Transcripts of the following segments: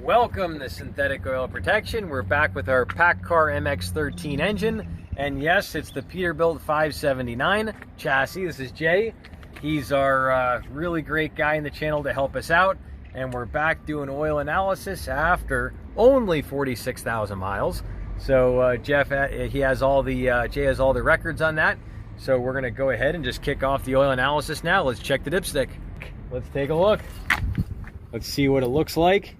Welcome to Synthetic Oil Protection. We're back with our Pack Car MX-13 engine, and yes, it's the Peterbilt 579 chassis. This is Jay. He's our really great guy in the channel to help us out, and we're back doing oil analysis after only 46,000 miles. So Jeff, Jay has all the records on that. So we're gonna go ahead and just kick off the oil analysis now. Let's check the dipstick. Let's take a look. Let's see what it looks like.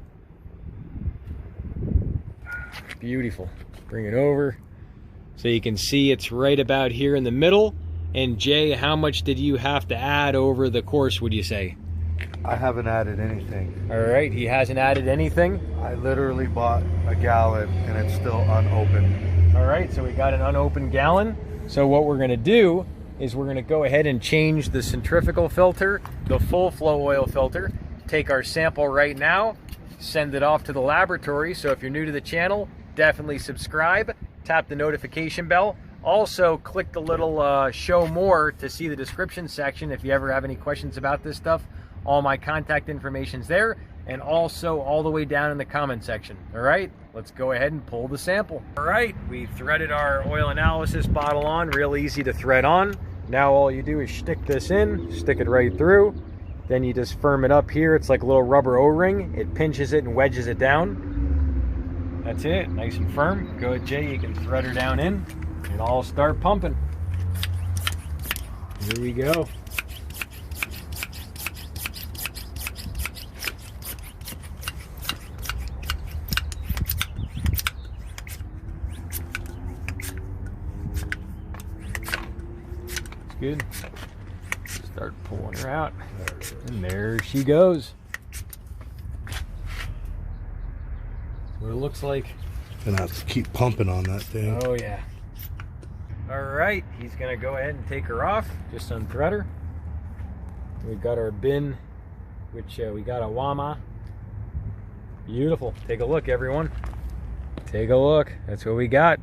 Beautiful. Bring it over so you can see it's right about here in the middle. And Jay, how much did you have to add over the course, would you say? I haven't added anything. All right, he hasn't added anything. I literally bought a gallon and it's still unopened. All right, so we got an unopened gallon. So what we're gonna do is we're gonna go ahead and change the centrifugal filter, the full flow oil filter, take our sample right now, send it off to the laboratory. So if you're new to the channel, definitely subscribe, tap the notification bell. Also click the little show more to see the description section if you ever have any questions about this stuff. All my contact information's there, and also all the way down in the comment section. All right, let's go ahead and pull the sample. All right, we threaded our oil analysis bottle on, real easy to thread on. Now all you do is stick this in, stick it right through. Then you just firm it up here. It's like a little rubber O-ring. It pinches it and wedges it down. That's it, nice and firm. Go ahead, Jay, you can thread her down in and I'll start pumping. Here we go. It's good. Start pulling her out. And there she goes. What it looks like. Gonna have to keep pumping on that thing. Oh yeah. All right, he's gonna go ahead and take her off. Just unthread her. We've got our bin, which we got a Wama. Beautiful. Take a look, everyone. Take a look. That's what we got.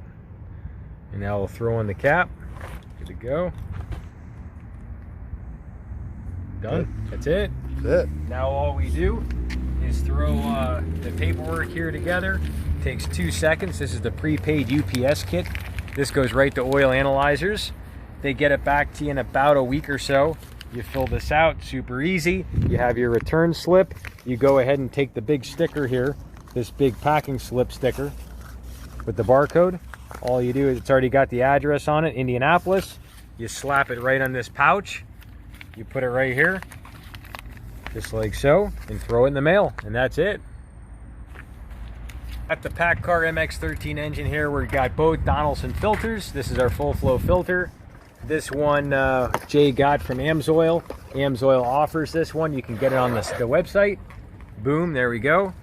And now we'll throw in the cap. Good to go. Done. Good. That's it. That's it. Now all we do is throw the paperwork here together. Takes 2 seconds. This is the prepaid UPS kit. This goes right to oil analyzers. They get it back to you in about a week or so. You fill this out, super easy. You have your return slip. You go ahead and take the big sticker here, this big packing slip sticker with the barcode. All you do is, it's already got the address on it, Indianapolis. You slap it right on this pouch. You put it right here, just like so, and throw it in the mail, and that's it. At the Pack Car MX-13 engine here, we've got both Donaldson filters. This is our full flow filter. This one Jay got from AMSOIL. AMSOIL offers this one. You can get it on the website. Boom, there we go.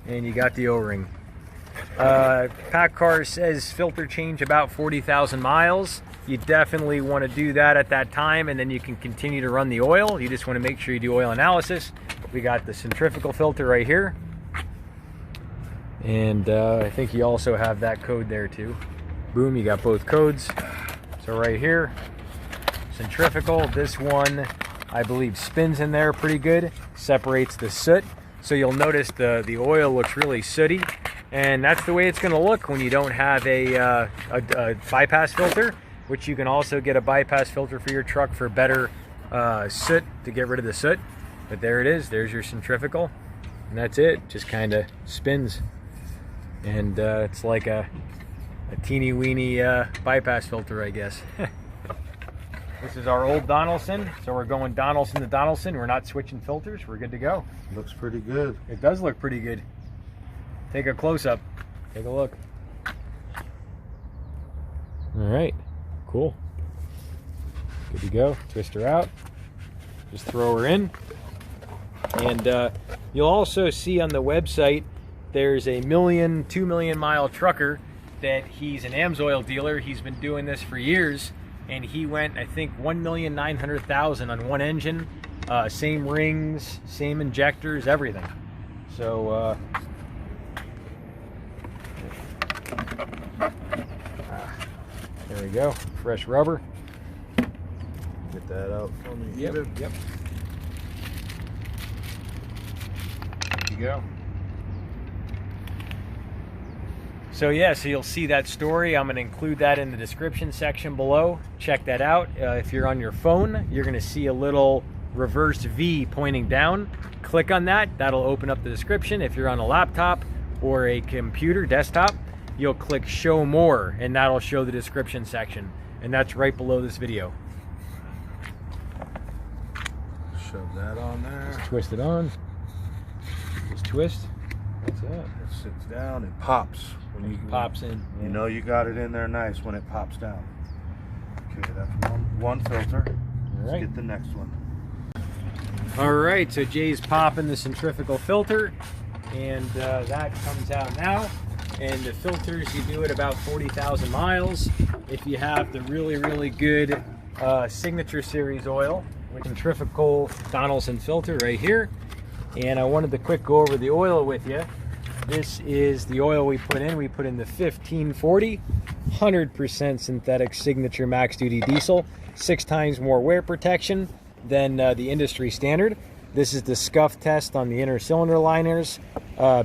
And you got the O-ring. Pack Car says filter change about 40,000 miles. You definitely want to do that at that time, and then you can continue to run the oil. You just want to make sure you do oil analysis. We got the centrifugal filter right here. And I think you also have that code there too. Boom, you got both codes. So right here, centrifugal. This one, I believe, spins in there pretty good. Separates the soot. So you'll notice the oil looks really sooty. And that's the way it's going to look when you don't have a bypass filter, which you can also get a bypass filter for your truck for better soot, to get rid of the soot. But there it is. There's your centrifugal. And that's it. Just kind of spins. And it's like a teeny weeny bypass filter, I guess. This is our old Donaldson. So we're going Donaldson to Donaldson. We're not switching filters. We're good to go. Looks pretty good. It does look pretty good. Take a close-up. Take a look. All right. Cool. Good to go. Twist her out. Just throw her in. And you'll also see on the website there's a 2 million mile trucker that he's an AMSOIL dealer. He's been doing this for years, and he went, I think, 1,900,000 on one engine. Same rings, same injectors, everything. So there we go. Fresh rubber. Get that out for me. Yep. There you go. So yeah, so you'll see that story. I'm going to include that in the description section below. Check that out. If you're on your phone, you're going to see a little reverse V pointing down. Click on that. That'll open up the description. If you're on a laptop or a computer desktop, you'll click show more, and that'll show the description section. And that's right below this video. Shove that on there. Just twist it on. Just twist. That's it. It sits down. It pops. When It pops in. You know you got it in there nice when it pops down. Okay, that's one filter. Let's right. get the next one. All right, so Jay's popping the centrifugal filter, and that comes out now. And the filters, you do it about 40,000 miles. If you have the really, really good Signature Series oil with centrifugal Donaldson filter right here. And I wanted to quick go over the oil with you. This is the oil we put in. We put in the 1540, 100% synthetic Signature Max Duty Diesel, 6 times more wear protection than the industry standard. This is the scuff test on the inner cylinder liners.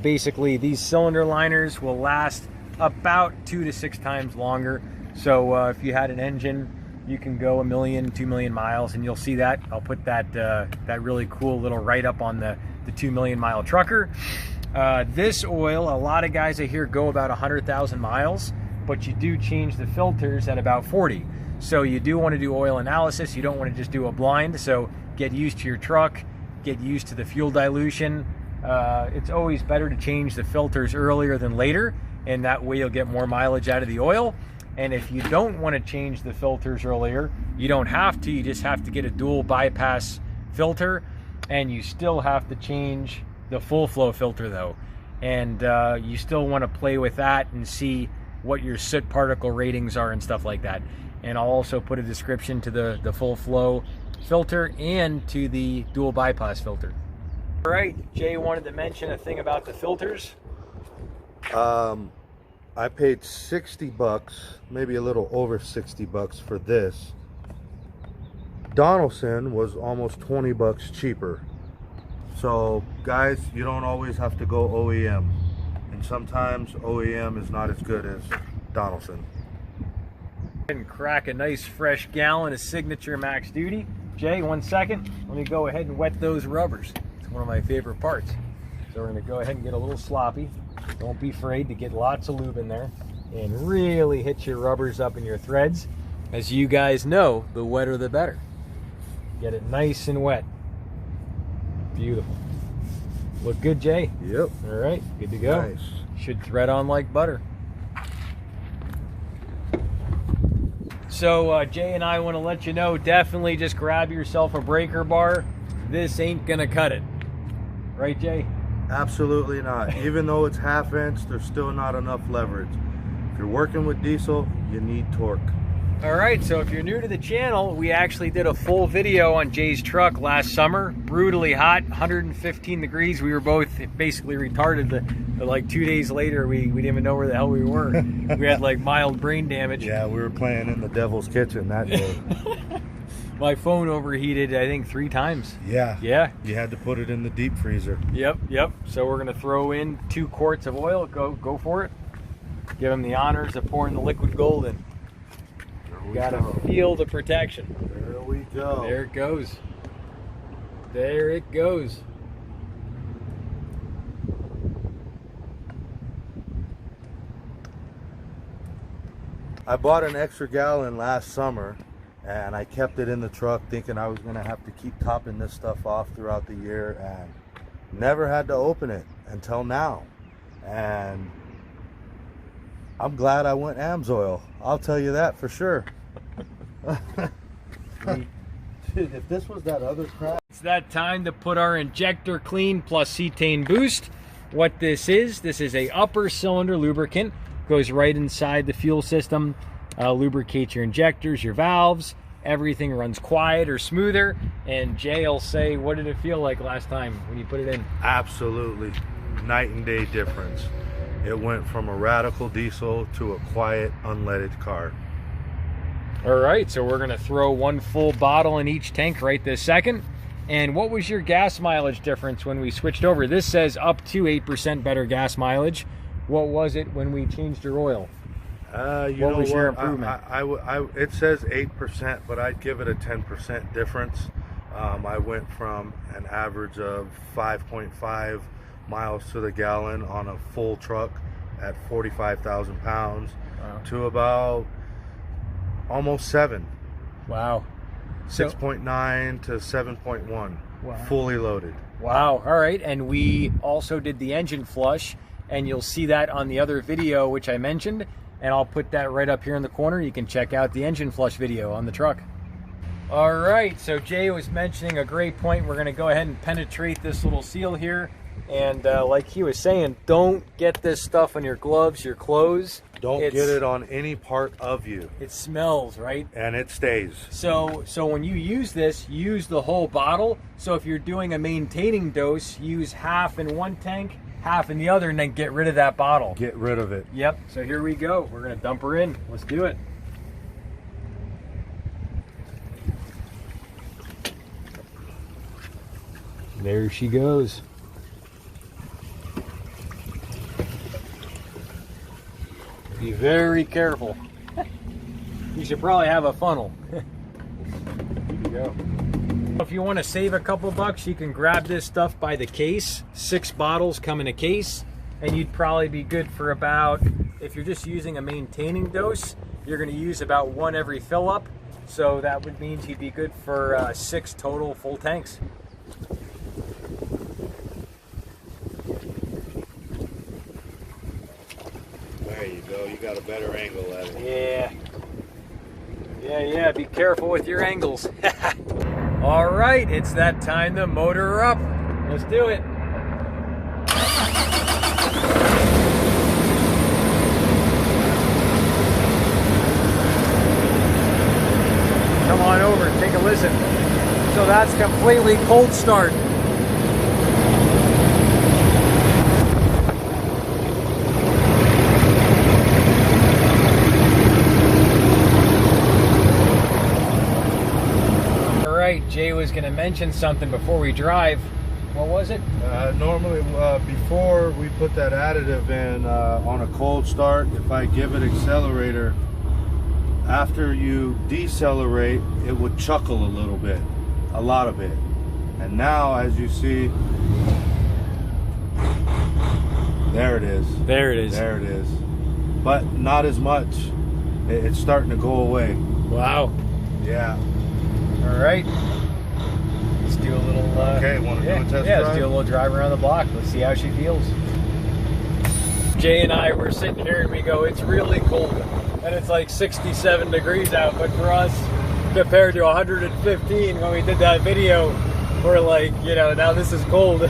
Basically, these cylinder liners will last about 2 to 6 times longer. So if you had an engine, you can go 1 million, 2 million miles, and you'll see that. I'll put that that really cool little write-up on the 2 million mile trucker. This oil, a lot of guys I hear go about 100,000 miles, but you do change the filters at about 40. So you do want to do oil analysis. You don't want to just do a blind. So get used to your truck, get used to the fuel dilution. It's always better to change the filters earlier than later, and that way you'll get more mileage out of the oil. And if you don't want to change the filters earlier, you don't have to. You just have to get a dual bypass filter, and you still have to change the full flow filter though. And you still want to play with that and see what your soot particle ratings are and stuff like that. And I'll also put a description to the full flow filter and to the dual bypass filter. All right, Jay wanted to mention a thing about the filters. I paid 60 bucks, maybe a little over 60 bucks for this. Donaldson was almost 20 bucks cheaper. So guys, you don't always have to go OEM. And sometimes OEM is not as good as Donaldson. And crack a nice fresh gallon of Signature Max Duty. Jay, 1 second. Let me go ahead and wet those rubbers. It's one of my favorite parts. So we're gonna go ahead and get a little sloppy. Don't be afraid to get lots of lube in there and really hit your rubbers up in your threads. As you guys know, the wetter the better. Get it nice and wet. Beautiful. Look good, Jay? Yep. All right, good to go. Nice. Should thread on like butter. So Jay and I want to let you know, definitely just grab yourself a breaker bar. This ain't gonna cut it. Right, Jay? Absolutely not. Even though it's half inch, there's still not enough leverage. If you're working with diesel, you need torque. All right, so if you're new to the channel, we actually did a full video on Jay's truck last summer. Brutally hot, 115 degrees. We were both basically retarded. Like 2 days later, we didn't even know where the hell we were. We had like mild brain damage. Yeah, we were playing in the devil's kitchen that day. My phone overheated, I think, 3 times. Yeah. Yeah. You had to put it in the deep freezer. Yep. So we're gonna throw in 2 quarts of oil. Go for it. Give him the honors of pouring the liquid gold in. Gotta feel the protection. There we go. There it goes. There it goes. I bought an extra gallon last summer and I kept it in the truck thinking I was gonna have to keep topping this stuff off throughout the year, and never had to open it until now. And I'm glad I went AMSOIL. I'll tell you that for sure. Dude, if this was that other crap. It's that time to put our injector clean plus cetane boost. What this is a upper cylinder lubricant. Goes right inside the fuel system. Lubricates your injectors, your valves. Everything runs quiet or smoother. And Jay will say, what did it feel like last time when you put it in? Absolutely night and day difference. It went from a radical diesel to a quiet, unleaded car. All right, so we're gonna throw 1 full bottle in each tank right this second. And what was your gas mileage difference when we switched over? This says up to 8% better gas mileage. what was it when we changed your oil? What was your improvement? It says 8%, but I'd give it a 10% difference. I went from an average of 5.5 miles to the gallon on a full truck at 45,000 pounds to about almost 7. Wow. 6.9 to 7.1. Wow. Fully loaded. Wow. All right. And we also did the engine flush, and you'll see that on the other video which I mentioned, and I'll put that right up here in the corner. You can check out the engine flush video on the truck. All right, so Jay was mentioning a great point. We're gonna go ahead and penetrate this little seal here. And like he was saying, don't get this stuff on your gloves, your clothes. Don't get it on any part of you. It smells, right? And it stays. So when you use this, use the whole bottle. So if you're doing a maintaining dose, use half in one tank, half in the other, and then get rid of that bottle. Get rid of it. Yep, so here we go. We're gonna dump her in. Let's do it. There she goes. Be very careful. You should probably have a funnel. There you go. If you want to save a couple bucks, you can grab this stuff by the case. 6 bottles come in a case, and you'd probably be good for about, if you're just using a maintaining dose, you're going to use about 1 every fill up. So that would mean you'd be good for 6 total full tanks. There you go. You got a better angle at it. Yeah. Yeah, be careful with your angles. All right, it's that time to motor her up. Let's do it. Come on over, take a listen. So that's completely cold start. Jay was going to mention something before we drive. What was it? Normally, before we put that additive in on a cold start, if I give it accelerator, after you decelerate, it would chuckle a little bit, a lot of it. And now, as you see, there it is. There it is. There it is. But not as much. It's starting to go away. Wow. Yeah. All right. Let's do a little. Okay, want to do a test drive? Let's do a little drive around the block. Let's see how she feels. Jay and I were sitting here and we go, it's really cold. And it's like 67 degrees out. But for us, compared to 115 when we did that video, we're like, you know, now this is cold.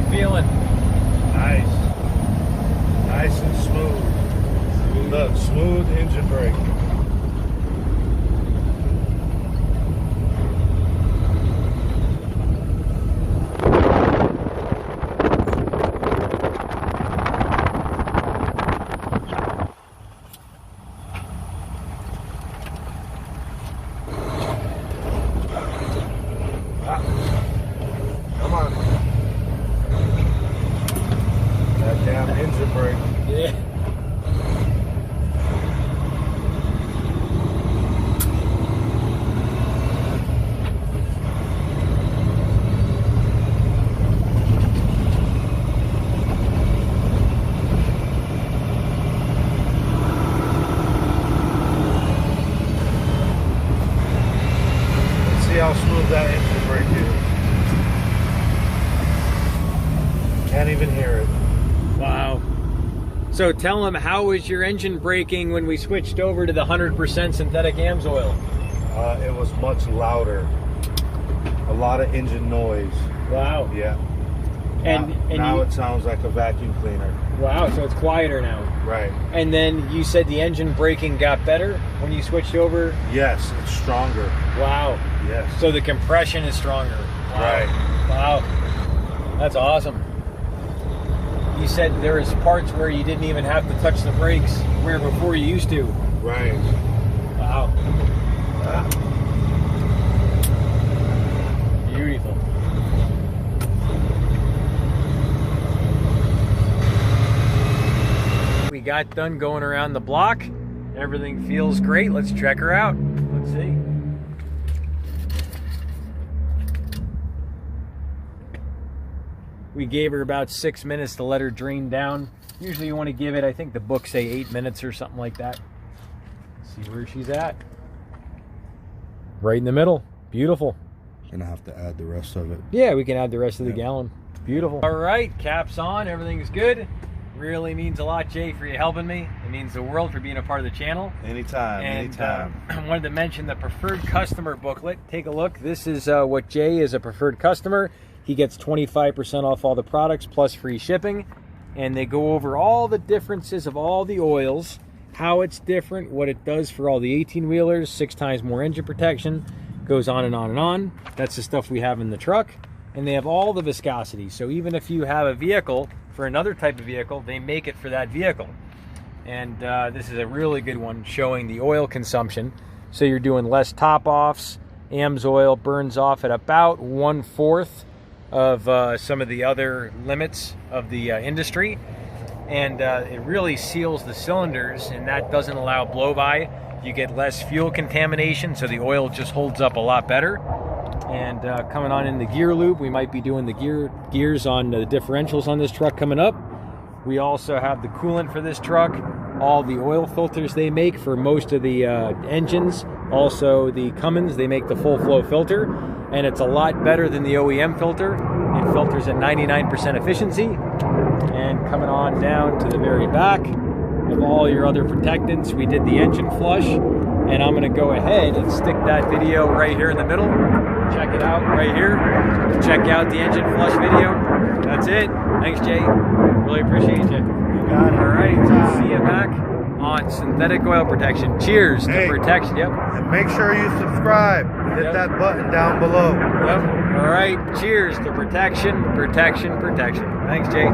Feeling nice and smooth. Look, smooth engine brake. Come on. That damn engine brake. Yeah. Let's see how smooth that engine brake is. Can't even hear it. Wow. So tell them, how was your engine braking when we switched over to the 100% synthetic AMSOIL? It was much louder. A lot of engine noise. Wow. Yeah. And now it sounds like a vacuum cleaner. Wow, so it's quieter now. Right. And then you said the engine braking got better when you switched over? Yes, it's stronger. Wow. Yes. So the compression is stronger. Wow. Right. Wow. That's awesome. You said there was parts where you didn't even have to touch the brakes, where before you used to. Right. Wow. Beautiful. We got done going around the block. Everything feels great. Let's check her out. Let's see. We gave her about 6 minutes to let her drain down. Usually you want to give it, I think the books say 8 minutes or something like that. Let's see where she's at. Right in the middle. Beautiful. Gonna have to add the rest of it. Yeah, we can add the rest of the gallon. Beautiful. All right, caps on. Everything's good. Really means a lot, Jay, for you helping me. It means the world for being a part of the channel. Anytime, anytime. I wanted to mention the preferred customer booklet. Take a look. This is what Jay is a preferred customer. He gets 25% off all the products plus free shipping. And they go over all the differences of all the oils, how it's different, what it does for all the 18-wheelers, 6 times more engine protection, goes on and on and on. That's the stuff we have in the truck. And they have all the viscosity. So even if you have a vehicle for another type of vehicle, they make it for that vehicle. And this is a really good one showing the oil consumption. So you're doing less top-offs. AMSOIL burns off at about 1/4 of some of the other limits of the industry. And it really seals the cylinders, and that doesn't allow blow-by. You get less fuel contamination, so the oil just holds up a lot better. And coming on in the gear loop, we might be doing the gears on the differentials on this truck coming up. We also have the coolant for this truck, all the oil filters they make for most of the engines. Also the Cummins, they make the full flow filter, and it's a lot better than the OEM filter. It filters at 99% efficiency. And coming on down to the very back of all your other protectants, we did the engine flush, and I'm gonna go ahead and stick that video right here in the middle. Check it out right here. Check out the engine flush video. That's it. Thanks, Jay. Really appreciate you. You got it. All right. See you back on synthetic oil protection. Cheers to protection. Yep. And make sure you subscribe. Hit that button down below. Yep. All right. Cheers to protection, protection, protection. Thanks, Jay.